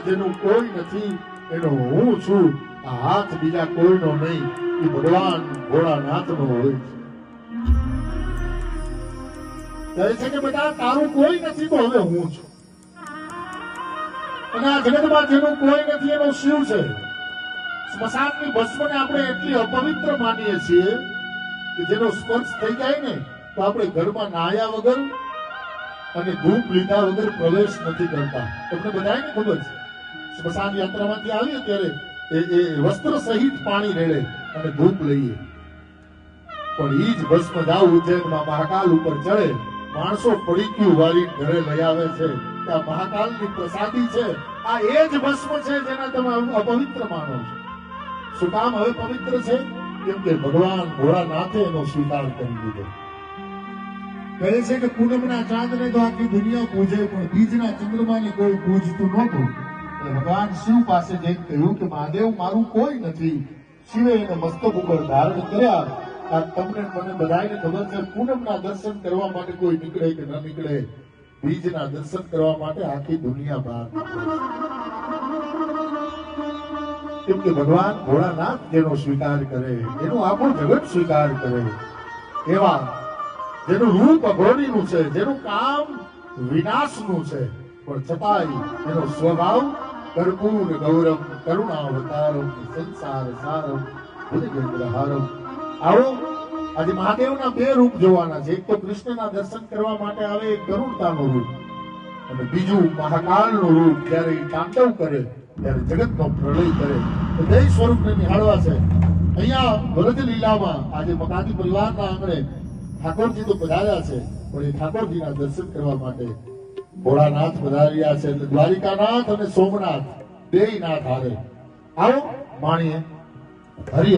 જેનું કોઈ નથી એનો હું છું. આ હાથ બીજા કોઈનો નહીં, એ ભગવાન ભોળાનાથનો હોય છે. કહે છે કે બેટા તારું કોઈ નથી તો હવે હું છું. અને આ જગતમાં જેનું કોઈ નથી એનો શિવ છે. સ્મશાનની ભસ્મને આપણે એટલી અપવિત્ર માનીએ છીએ કે જેનો સ્પર્શ થઈ જાય ને તો આપણે ઘરમાં નાહ્યા વગર અને ધૂપ લીધા વગર પ્રવેશ નથી કરતા. તમને બધાને ખબર છે, સ્મશાન યાત્રામાંથી આવીએ ત્યારે એ વસ્ત્ર સહિત પાણી રેડે અને ધૂપ લઈએ. પણ ઈ જ ભસ્મ જાવ ઉજ્જૈનમાં મહાકાલ ઉપર ચડે, માણસો પડીક્યું વારી ઘરે લઈ આવે છે. આ મહાકાલની પ્રસાદી છે. આ એ જ ભસ્મ છે જેને તમે અપવિત્ર માનો છો. શું કામ હવે પવિત્ર છે? કેમ કે ભગવાન ભોળાનાથે એનો સ્વીકાર કરી દીધો. કહે છે કે પૂનમના ચાંદને તો આખી દુનિયા પૂજે, પણ બીજના ચંદ્રમાને કોઈ પૂજતું નહોતું. ભગવાન શિવ પાસે જઈને કહ્યું કે મહાદેવ મારું કોઈ નથી. શિવે એને મસ્તક ઉપર ધારણ કર્યા. આ તમને મને બધાને ખબર છે, પૂનમના દર્શન કરવા માટે કોઈ નીકળે કે ન નીકળે, બીજના દર્શન કરવા માટે આખી દુનિયા બહાર કેમ કે ભગવાન ભોળાનાથ જેનો સ્વીકાર કરે, એનો આખું જગત સ્વીકાર કરે, એવા જેનું રૂપ અઘોરીનું છે, જેનું કામ વિનાશનું છે, પણ છતાંય એનો સ્વભાવ કર્પૂર ગૌરમ કરુણાવતારમ સંસાર સારમ ભુજગેન્દ્રહારમ. આવો આજે મહાદેવના બે રૂપ જોવાના છે. એક તો કૃષ્ણના દર્શન કરવા માટે આવે, એક કરુણતાનું રૂપ, અને બીજું મહાકાળનું રૂપ. જ્યારે એ તાંડવ કરે ત્યારે જગતનો પ્રલય કરે. તો દૈવ સ્વરૂપને નિહાળવા છે. અહીંયા વરદ લીલામાં આજે મકાની પરિવારના આંગણે ઠાકોરજી તો પધાર્યા છે, પણ એ ઠાકોરજીના દર્શન કરવા માટે ભોળાનાથ પધાર્યા છે. એટલે દ્વારિકાનાથ અને સોમનાથ બેય નાથ હારે. આવો માણીએ હરિ